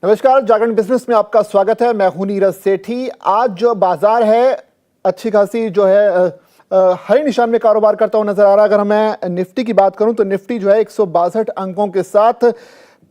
नमस्कार, जागरण बिजनेस में आपका स्वागत है। मैं हूं नीरज सेठी। आज जो बाजार है अच्छी खासी जो है हरे निशान में कारोबार करता हुआ नजर आ रहा है। अगर मैं निफ्टी की बात करूं तो निफ्टी जो है 162 अंकों के साथ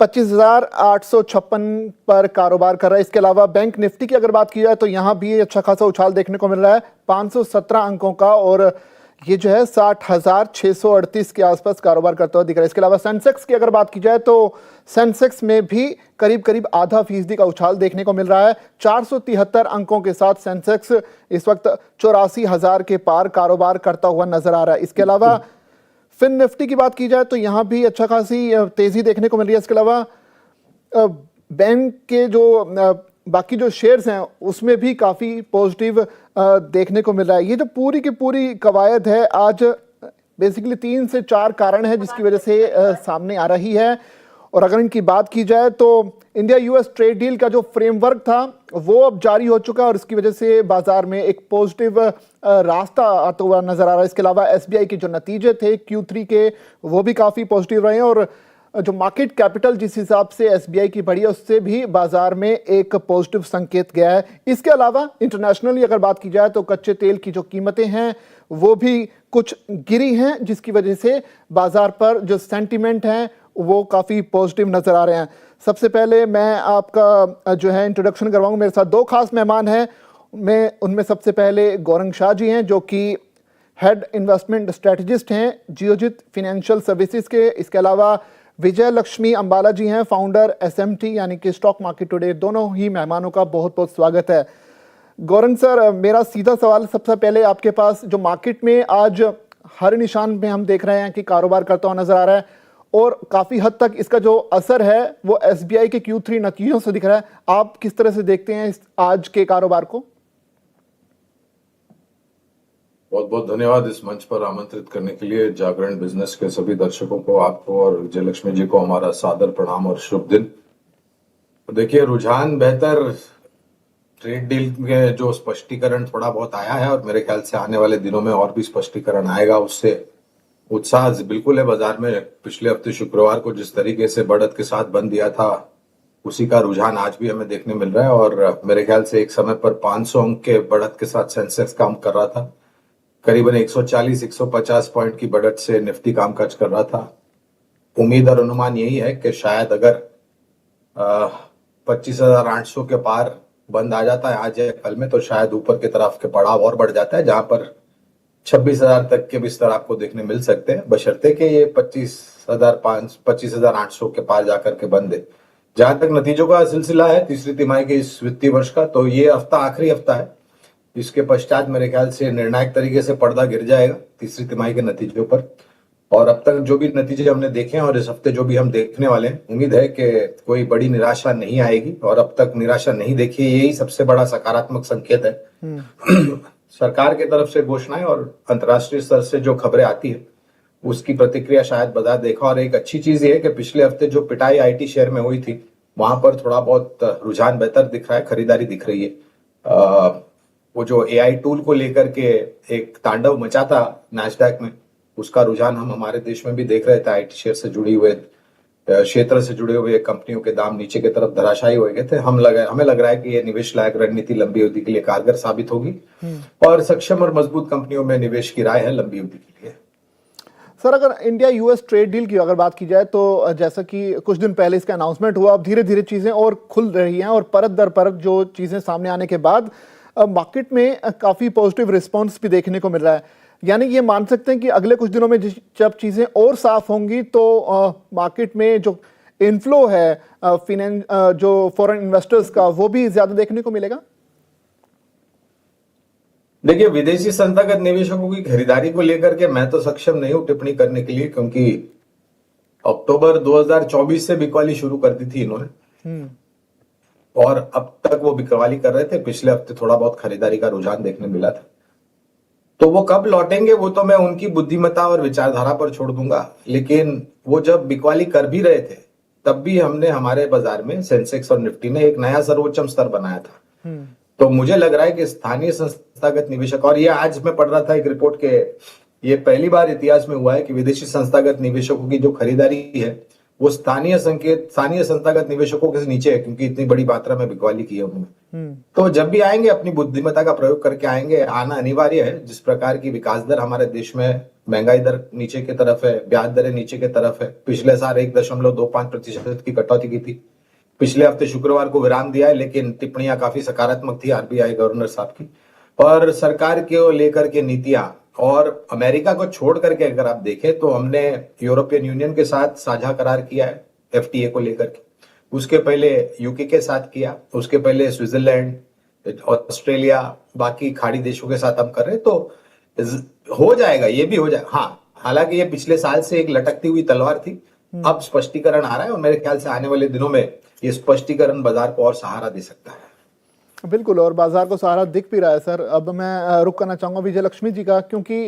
25,856 पर कारोबार कर रहा है। इसके अलावा बैंक निफ्टी की अगर बात की जाए तो यहां भी अच्छा खासा उछाल देखने को मिल रहा है 517 अंकों का, और ये जो है 60,638 के आसपास कारोबार करता हुआ दिख रहा है। इसके अलावा सेंसेक्स की अगर बात की जाए तो सेंसेक्स में भी करीब करीब आधा फीसदी का उछाल देखने को मिल रहा है। 473 अंकों के साथ सेंसेक्स इस वक्त 84,000 के पार कारोबार करता हुआ नजर आ रहा है। इसके अलावा फिन निफ्टी की बात की जाए तो यहाँ भी अच्छा खासी तेजी देखने को मिल रही है। इसके अलावा बैंक के जो बाकी जो शेयर्स हैं उसमें भी काफ़ी पॉजिटिव देखने को मिल रहा है। ये जो पूरी की पूरी कवायद है आज बेसिकली 3 से 4 कारण है जिसकी वजह से सामने आ रही है। और अगर इनकी बात की जाए तो इंडिया यूएस ट्रेड डील का जो फ्रेमवर्क था वो अब जारी हो चुका है और इसकी वजह से बाजार में एक पॉजिटिव रास्ता आता हुआ नजर आ रहा है। इसके अलावा एसबीआई के जो नतीजे थे Q3 के वो भी काफ़ी पॉजिटिव रहे हैं, और जो मार्केट कैपिटल जिस हिसाब से एसबीआई की बढ़ी है उससे भी बाजार में एक पॉजिटिव संकेत गया है। इसके अलावा इंटरनेशनली अगर बात की जाए तो कच्चे तेल की जो कीमतें हैं वो भी कुछ गिरी हैं जिसकी वजह से बाजार पर जो सेंटीमेंट है वो काफ़ी पॉजिटिव नज़र आ रहे हैं। सबसे पहले मैं आपका जो है इंट्रोडक्शन करवाऊंगा। मेरे साथ 2 खास मेहमान हैं। मैं उनमें सबसे पहले गौरंग शाह जी हैं जो कि हेड इन्वेस्टमेंट स्ट्रेटजिस्ट हैं जियोजित फाइनेंशियल सर्विसेज के। इसके अलावा विजय लक्ष्मी अंबाला जी हैं, फाउंडर एसएमटी यानी कि स्टॉक मार्केट टुडे। दोनों ही मेहमानों का बहुत बहुत स्वागत है। गौरंग सर, मेरा सीधा सवाल सबसे पहले आपके पास, जो मार्केट में आज हर निशान में हम देख रहे हैं कि कारोबार करता हुआ नजर आ रहा है और काफ़ी हद तक इसका जो असर है वो एसबीआई के Q3 नतीजों से दिख रहा है। आप किस तरह से देखते हैं इस आज के कारोबार को? बहुत बहुत धन्यवाद इस मंच पर आमंत्रित करने के लिए। जागरण बिजनेस के सभी दर्शकों को, आपको और विजय लक्ष्मी जी को हमारा सादर प्रणाम और शुभ दिन। देखिए, रुझान बेहतर, ट्रेड डील में जो स्पष्टीकरण थोड़ा बहुत आया है और मेरे ख्याल से आने वाले दिनों में और भी स्पष्टीकरण आएगा, उससे उत्साह बिल्कुल है बाजार में। पिछले हफ्ते शुक्रवार को जिस तरीके से बढ़त के साथ बंद दिया था उसी का रुझान आज भी हमें देखने मिल रहा है, और मेरे ख्याल से एक समय पर 500 अंक के बढ़त के साथ सेंसेक्स काम कर रहा था। करीबन 140-150 पॉइंट की बढ़त से निफ्टी कामकाज कर रहा था। उम्मीद और अनुमान यही है कि शायद अगर 25,800 के पार बंद आ जाता है आज या कल में, तो शायद ऊपर की तरफ के पड़ाव और बढ़ जाता है, जहां पर 26,000 तक के बिस्तर आपको देखने मिल सकते हैं, बशर्ते कि ये 25,800 के पार जाकर के बंद है। जहां तक नतीजों का सिलसिला है तीसरी तिमाही के इस वित्तीय वर्ष का, तो ये हफ्ता आखिरी हफ्ता है। इसके पश्चात मेरे ख्याल से निर्णायक तरीके से पर्दा गिर जाएगा तीसरी तिमाही के नतीजों पर। और अब तक जो भी नतीजे हमने देखे हैं और इस हफ्ते जो भी हम देखने वाले हैं, उम्मीद है कि कोई बड़ी निराशा नहीं आएगी, और अब तक निराशा नहीं देखी, यही सबसे बड़ा सकारात्मक संकेत है। सरकार की तरफ से घोषणाएं और अंतर्राष्ट्रीय स्तर से जो खबरें आती है उसकी प्रतिक्रिया शायद बाजार देखा। और एक अच्छी चीज ये है कि पिछले हफ्ते जो पिटाई आईटी शेयर में हुई थी वहां पर थोड़ा बहुत रुझान बेहतर दिख रहा है, खरीदारी दिख रही है। वो जो एआई टूल को लेकर के एक तांडव मचा था नैस्डैक में, उसका रुझान हम हमारे देश में भी देख रहे थे। आईटी शेयर से जुड़ी हुए क्षेत्र से जुड़े हुए कंपनियों के दाम नीचे की तरफ धराशायी हो गए थे। हमें लग रहा है कि ये निवेश लायक रणनीति लंबी अवधि के लिए कारगर साबित होगी, और सक्षम और मजबूत कंपनियों में निवेश की राय है लंबी अवधि के लिए। सर, अगर इंडिया यूएस ट्रेड डील की अगर बात की जाए तो जैसा कि कुछ दिन पहले इसका अनाउंसमेंट हुआ, अब धीरे धीरे चीजें और खुल रही हैं और परत दर परत जो चीजें सामने आने के बाद मार्केट में काफी पॉजिटिव रिस्पांस भी देखने को मिल रहा है। यानी ये मान सकते हैं कि अगले कुछ दिनों में जब चीजें और साफ होंगी तो मार्केट में जो इनफ्लो है जो फॉरेन इन्वेस्टर्स का, वो भी ज्यादा देखने को मिलेगा। देखिए, विदेशी संस्थागत निवेशकों की खरीदारी को लेकर के मैं तो सक्षम नहीं हूं टिप्पणी करने के लिए, क्योंकि अक्टूबर 2024 से बिकवाली शुरू कर दी थी इन्होंने, और अब तक वो बिकवाली कर रहे थे। पिछले हफ्ते थोड़ा बहुत खरीदारी का रुझान देखने मिला था, तो वो कब लौटेंगे वो तो मैं उनकी बुद्धिमत्ता और विचारधारा पर छोड़ दूंगा। लेकिन वो जब बिकवाली कर भी रहे थे तब भी हमने हमारे बाजार में सेंसेक्स और निफ्टी ने एक नया सर्वोच्चम स्तर बनाया था। तो मुझे लग रहा है कि स्थानीय संस्थागत निवेशक, और ये आज मैं पढ़ रहा था एक रिपोर्ट के, ये पहली बार इतिहास में हुआ है कि विदेशी संस्थागत निवेशकों की जो खरीदारी है वो स्थानीय संस्थागत निवेशकों के नीचे है, क्योंकि इतनी बड़ी मात्रा में बिकवाली की है उन्होंने। तो जब भी आएंगे अपनी बुद्धिमत्ता का प्रयोग करके आएंगे, आना अनिवार्य है। जिस प्रकार की विकास दर हमारे देश में, महंगाई दर नीचे की तरफ है, ब्याज दरें नीचे की तरफ है। पिछले साल 1.25% की कटौती की थी। पिछले हफ्ते शुक्रवार को विराम दिया है, लेकिन टिप्पणियां काफी सकारात्मक थी आरबीआई गवर्नर साहब की। और सरकार के लेकर के नीतियां, और अमेरिका को छोड़ करके अगर आप देखें तो हमने यूरोपियन यूनियन के साथ साझा करार किया है एफटीए को लेकर के। उसके पहले यूके के साथ किया, उसके पहले स्विट्जरलैंड, ऑस्ट्रेलिया, बाकी खाड़ी देशों के साथ हम कर रहे हैं। तो हो जाएगा, ये भी हो जाएगा। हाँ, हालांकि ये पिछले साल से एक लटकती हुई तलवार थी, अब स्पष्टीकरण आ रहा है और मेरे ख्याल से आने वाले दिनों में ये स्पष्टीकरण बाजार को और सहारा दे सकता है। बिल्कुल, और बाजार को सहारा दिख भी रहा है सर। अब मैं रुक करना चाहूंगा विजय लक्ष्मी जी का, क्योंकि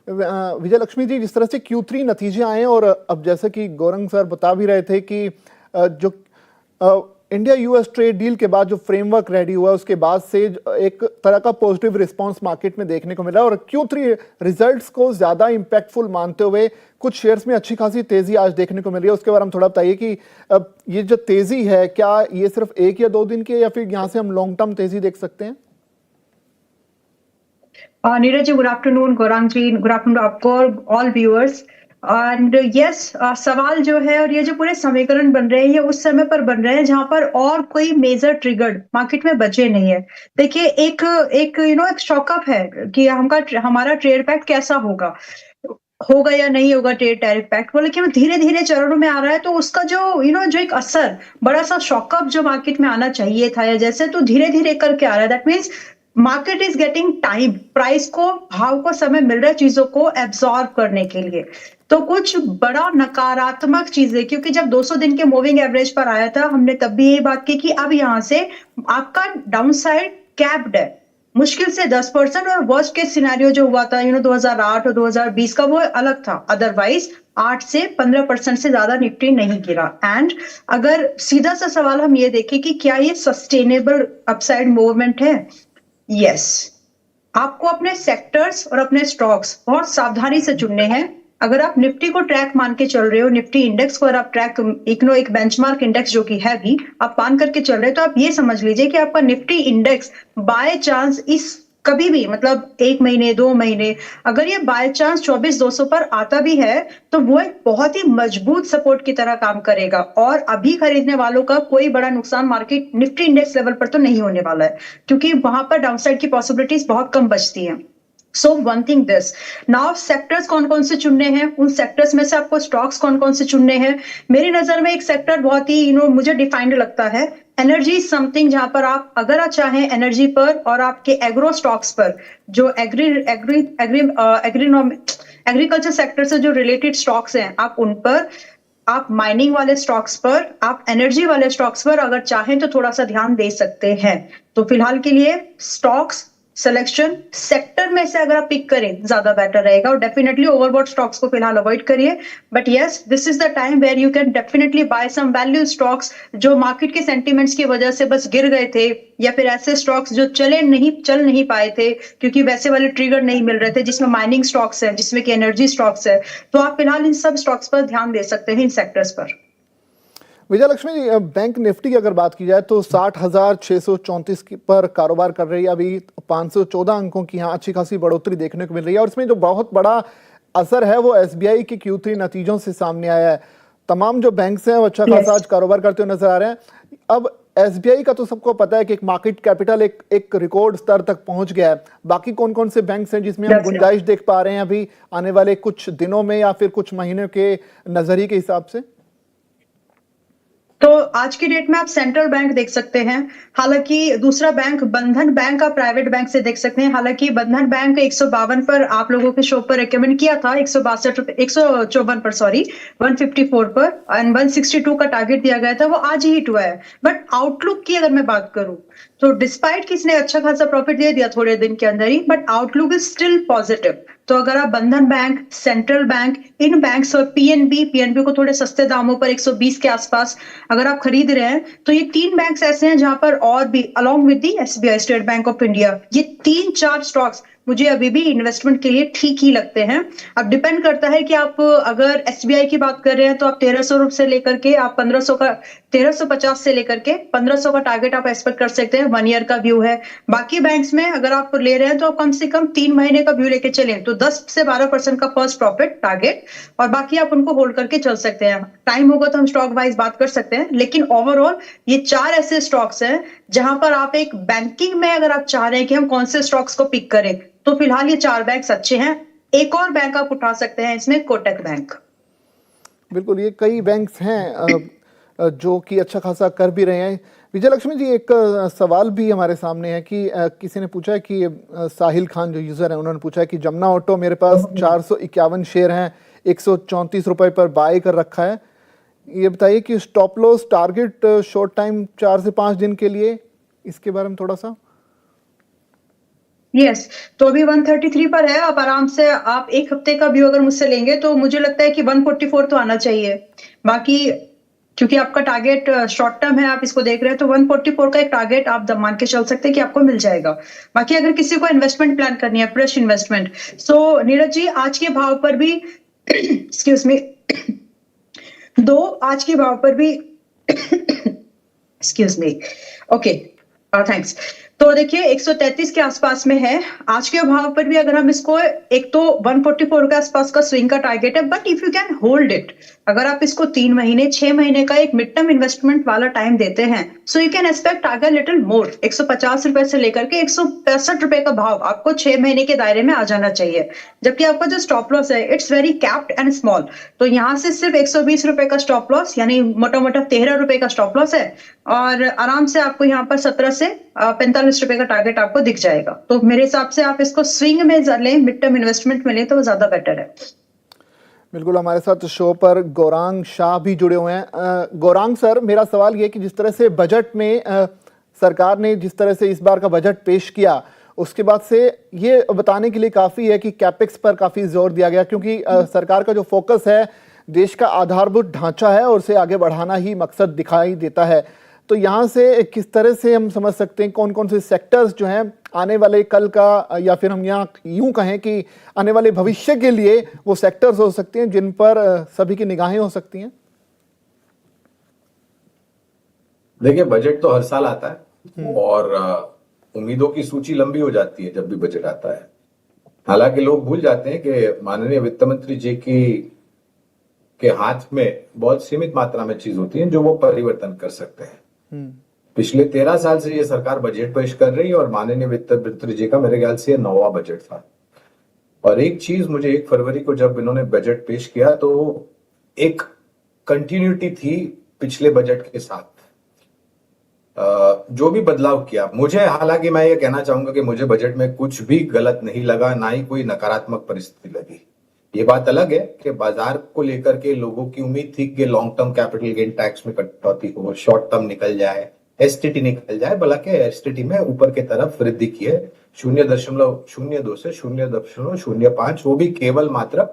विजय लक्ष्मी जी, जिस तरह से Q3 नतीजे आए और अब जैसे कि गौरंग सर बता भी रहे थे कि जो इंडिया यूएस ट्रेड डील के बाद जो फ्रेमवर्क रेडी हुआ, उसके बाद से एक तरह का पॉजिटिव रिस्पांस मार्केट में देखने को मिला और Q3 रिजल्ट्स को ज्यादा इंपैक्टफुल मानते हुए कुछ शेयर्स में अच्छी खासी तेजी आज देखने को मिल रही है। उसके बारे में थोड़ा बताइए कि अब ये जो तेजी है, क्या ये सिर्फ 1 या 2 दिन की है या फिर यहाँ से हम लॉन्ग टर्म तेजी देख सकते हैं? Neeraj ji, good afternoon. गौरांग जी, गुड आफ्टरनून आपको और ऑल व्यूअर्स। एंड यस, सवाल जो है और ये जो पूरे समीकरण बन रहे हैं, ये उस समय पर बन रहे हैं जहां पर और कोई मेजर ट्रिगर मार्केट में बचे नहीं है। देखिए, एक एक शॉकअप है कि हमारा ट्रेड पैक्ट कैसा होगा या नहीं होगा ट्रेड टैरिफ पैक्ट, वो लेकिन धीरे धीरे चरणों में आ रहा है। तो उसका जो एक असर, बड़ा सा शॉकअप जो मार्केट में आना चाहिए था या जैसे, तो धीरे धीरे करके आ रहा है। That means market is getting time, price को, भाव को समय मिल रहा है चीजों को एब्जॉर्ब करने के लिए। तो कुछ बड़ा नकारात्मक चीजें, क्योंकि जब 200 दिन के मूविंग एवरेज पर आया था, हमने तब भी यही बात की कि अब यहां से आपका डाउनसाइड कैप्ड है, मुश्किल से 10%। और वर्स्ट केस सिनेरियो जो हुआ था 2008 और 2020 का, वो अलग था। अदरवाइज 8 से 15% से ज्यादा निफ्टी नहीं गिरा। एंड अगर सीधा सा सवाल हम ये देखें कि क्या ये सस्टेनेबल अपसाइड मूवमेंट है? यस, आपको अपने सेक्टर्स और अपने स्टॉक्स बहुत सावधानी से चुनने हैं। अगर आप निफ्टी को ट्रैक मान के चल रहे हो, निफ्टी इंडेक्स को अगर आप ट्रैक, एक बेंचमार्क इंडेक्स जो कि है भी, आप मान करके चल रहे हो, तो आप ये समझ लीजिए कि आपका निफ्टी इंडेक्स बाय चांस इस कभी भी, मतलब 1 महीने 2 महीने, अगर ये बाय चांस 24,200 पर आता भी है, तो वो एक बहुत ही मजबूत सपोर्ट की तरह काम करेगा। और अभी खरीदने वालों का कोई बड़ा नुकसान मार्केट निफ्टी इंडेक्स लेवल पर तो नहीं होने वाला है, क्योंकि वहां पर डाउनसाइड की पॉसिबिलिटीज बहुत कम बचती हैं। So one thing this, now sectors कौन कौन से चुनने हैं, उन सेक्टर्स में से आपको स्टॉक्स कौन कौन से चुनने हैं। मेरी नजर में एक सेक्टर बहुत ही मुझे डिफाइंड लगता है, एनर्जी समथिंग, जहां पर आप अगर आप चाहें एनर्जी पर और आपके एग्रो स्टॉक्स पर, जो एग्रीकल्चर सेक्टर से जो रिलेटेड स्टॉक्स हैं, आप उन पर, आप माइनिंग वाले स्टॉक्स पर, आप एनर्जी वाले स्टॉक्स पर अगर चाहें तो थोड़ा सा ध्यान दे सकते हैं। तो फिलहाल के लिए स्टॉक्स सिलेक्शन सेक्टर में से अगर आप पिक करें ज्यादा बेटर रहेगा, और डेफिनेटली ओवरबॉट स्टॉक्स को फिलहाल अवॉइड करिए। But yes, this is the time where you can definitely buy some value stocks जो मार्केट के सेंटीमेंट्स की वजह से बस गिर गए थे, या फिर ऐसे स्टॉक्स जो चल नहीं पाए थे क्योंकि वैसे वाले ट्रिगर नहीं मिल रहे थे, जिसमें माइनिंग स्टॉक्स है, जिसमें कि एनर्जी स्टॉक्स है। तो आप फिलहाल इन सब स्टॉक्स पर ध्यान दे सकते हैं, इन सेक्टर्स पर। विजय लक्ष्मी जी, बैंक निफ्टी की अगर बात की जाए तो 60,634 पर कारोबार कर रही है। अभी 514 अंकों की यहाँ अच्छी खासी बढ़ोतरी देखने को मिल रही है और इसमें जो बहुत बड़ा असर है वो एसबीआई के Q3 नतीजों से सामने आया है। तमाम जो बैंक्स हैं वो अच्छा खासा आज कारोबार करते हुए नजर आ रहे हैं। अब एसबीआई का तो सबको पता है कि एक मार्केट कैपिटल एक रिकॉर्ड स्तर तक पहुंच गया है। बाकी कौन कौन से बैंक्स हैं जिसमें हम गुंजाइश देख पा रहे हैं अभी आने वाले कुछ दिनों में या फिर कुछ महीनों के नजरिए के हिसाब से? तो आज की डेट में आप सेंट्रल बैंक देख सकते हैं, हालांकि दूसरा बैंक बंधन बैंक आप प्राइवेट बैंक से देख सकते हैं। हालांकि बंधन बैंक 152 पर आप लोगों के शो पर रिकमेंड किया था, 154 पर, सॉरी 154 पर, एंड 162 का टारगेट दिया गया था, वो आज ही हिट हुआ है। बट आउटलुक की अगर मैं बात करूं तो डिस्पाइट किसने अच्छा खासा प्रॉफिट दे दिया थोड़े दिन के अंदर ही, but outlook is still positive. तो अगर आप बंधन बैंक, सेंट्रल बैंक, इन बैंक्स और पीएनबी को थोड़े सस्ते दामों पर 120 के आसपास अगर आप खरीद रहे हैं, तो ये 3 बैंक्स ऐसे हैं जहां पर, और भी along with the SBI, state bank of India, ये 3-4 स्टॉक्स मुझे अभी भी इन्वेस्टमेंट के लिए ठीक ही लगते हैं। अब डिपेंड करता है कि आप अगर एसबीआई की बात कर रहे हैं तो आप 1300 से लेकर के आप 1500 का 1350 से लेकर के 1500 का टारगेट आप एक्सपेक्ट कर सकते हैं, 1 ईयर का व्यू है। बाकी बैंक्स में अगर आप ले रहे हैं तो आप कम से कम 3 महीने का व्यू लेके चलें तो 10 से 12% का फर्स्ट प्रॉफिट टारगेट, और बाकी आप उनको होल्ड करके चल सकते हैं। टाइम होगा तो हम स्टॉक वाइज बात कर सकते हैं, लेकिन ओवरऑल ये 4 ऐसे स्टॉक्स हैं जहां पर आप एक बैंकिंग में अगर आप चाह रहे हैं कि हम कौन से स्टॉक्स को पिक करें तो फिलहाल ये 4 बैंक्स अच्छे हैं। एक और बैंक आप उठा सकते हैं इसमें, कोटक बैंक। बिल्कुल, ये कई बैंक्स हैं जो कि अच्छा खासा कर भी रहे हैं। विजय लक्ष्मी जी, एक सवाल भी हमारे सामने है कि किसी ने पूछा है कि साहिल खान जो यूज़र है उन्होंने पूछा है कि जमुना ऑटो मेरे पास 451 शेयर हैं, 134 रुपए पर बाय कर रखा है। ये बताइए कि stop loss target short time 4 से 5 दिन के लिए, इसके बारे में थोड़ा सा। यस, तो अभी 133 पर है। आप आराम से आप एक हफ्ते का व्यू अगर मुझसे लेंगे तो मुझे लगता है कि 144 तो आना चाहिए। बाकी क्योंकि आपका टारगेट शॉर्ट टर्म है, आप इसको देख रहे हैं, तो 144 का एक टारगेट आप मान के चल सकते हैं कि आपको मिल जाएगा। बाकी अगर किसी को इन्वेस्टमेंट प्लान करनी है, फ्रेश इन्वेस्टमेंट, सो नीरज जी आज के भाव पर भी एक्सक्यूज मी आज के भाव पर भी एक्सक्यूज मी ओके थैंक्स। तो देखिए 133 के आसपास में है आज के भाव पर भी। अगर हम इसको, एक तो 144 के आसपास का स्विंग का टारगेट है, but if you can hold it, अगर आप इसको 3 महीने 6 महीने का एक मिड टर्म इन्वेस्टमेंट वाला टाइम देते हैं, so you can expect target little more. 150 रुपए से लेकर के 165 रुपए का भाव आपको 6 महीने के दायरे में आ जाना चाहिए। जबकि आपका जो स्टॉप लॉस है it's very capped and small, तो यहाँ से सिर्फ 120 रुपए का स्टॉप लॉस, यानी मोटा मोटा 13 रुपए का स्टॉप लॉस है, और आराम से आपको यहाँ पर 17 से 45 रुपए का टारगेट आपको दिख जाएगा। तो मेरे हिसाब से आप इसको स्विंग में लें, मिड टर्म इन्वेस्टमेंट में लें तो वो ज्यादा बेटर है। बिल्कुल, हमारे साथ शो पर गौरांग शाह भी जुड़े हुए हैं। गौरांग सर, मेरा सवाल ये कि जिस तरह से बजट में सरकार ने जिस तरह से इस बार का बजट पेश किया, उसके बाद से ये बताने के लिए काफ़ी है कि कैपेक्स पर काफ़ी जोर दिया गया, क्योंकि सरकार का जो फोकस है देश का आधारभूत ढांचा है और उसे आगे बढ़ाना ही मकसद दिखाई देता है। तो यहाँ से किस तरह से हम समझ सकते हैं कौन कौन से सेक्टर्स जो हैं आने वाले कल का, या फिर हम यहाँ यूं कहें कि आने वाले भविष्य के लिए वो सेक्टर्स हो सकते हैं जिन पर सभी की निगाहें हो सकती हैं? देखिए, बजट तो हर साल आता है और उम्मीदों की सूची लंबी हो जाती है जब भी बजट आता है। हालांकि लोग भूल जाते हैं कि माननीय वित्त मंत्री जी के हाथ में बहुत सीमित मात्रा में चीज होती है जो वो परिवर्तन कर सकते हैं। पिछले 13 साल से ये सरकार बजट पेश कर रही है और माननीय वित्त मंत्री जी का मेरे ख्याल से 9वां बजट था। और एक चीज मुझे 1 फरवरी को जब इन्होंने बजट पेश किया तो एक कंटिन्यूटी थी पिछले बजट के साथ। जो भी बदलाव किया, मुझे, हालांकि मैं ये कहना चाहूंगा कि मुझे बजट में कुछ भी गलत नहीं लगा, ना ही कोई नकारात्मक परिस्थिति लगी। ये बात अलग है कि बाजार को लेकर के लोगों की उम्मीद थी कि long term capital gain tax में कटौती हो, शॉर्ट टर्म निकल जाए, एसटीटी निकल जाए। बल्कि एसटीटी में ऊपर की तरफ वृद्धि की है 0.02 से 0.05, वो भी केवल मात्र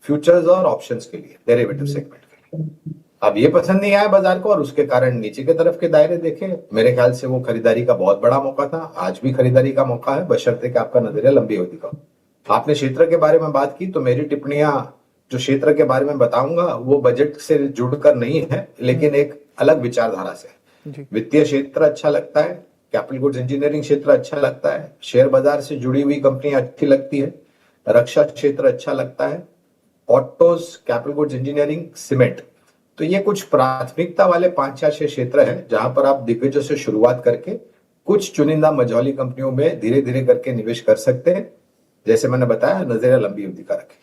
फ्यूचर्स और ऑप्शंस के लिए, डेरिवेटिव सेगमेंट के लिए। अब ये पसंद नहीं आया बाजार को और उसके कारण नीचे की तरफ के दायरे देखे। मेरे ख्याल से वो खरीदारी का बहुत बड़ा मौका था, आज भी खरीदारी का मौका है, बशर्ते कि आपका नजरिया लंबी अवधि का। आपने क्षेत्र के बारे में बात की, तो मेरी टिप्पणियां जो क्षेत्र के बारे में बताऊंगा वो बजट से जुड़कर नहीं है, लेकिन एक अलग विचारधारा से। वित्तीय क्षेत्र अच्छा लगता है, कैपिटल गुड्स इंजीनियरिंग क्षेत्र अच्छा लगता है, शेयर बाजार से जुड़ी हुई कंपनियां अच्छी लगती है, रक्षा क्षेत्र अच्छा लगता है, autos, capital goods engineering, cement. तो ये कुछ प्राथमिकता वाले 5-6 क्षेत्र हैं जहां पर आप दिग्गजों से शुरुआत करके कुछ चुनिंदा मझौली कंपनियों में धीरे धीरे करके निवेश कर सकते हैं। जैसे मैंने बताया, नजरिया लंबी अवधि का रखें।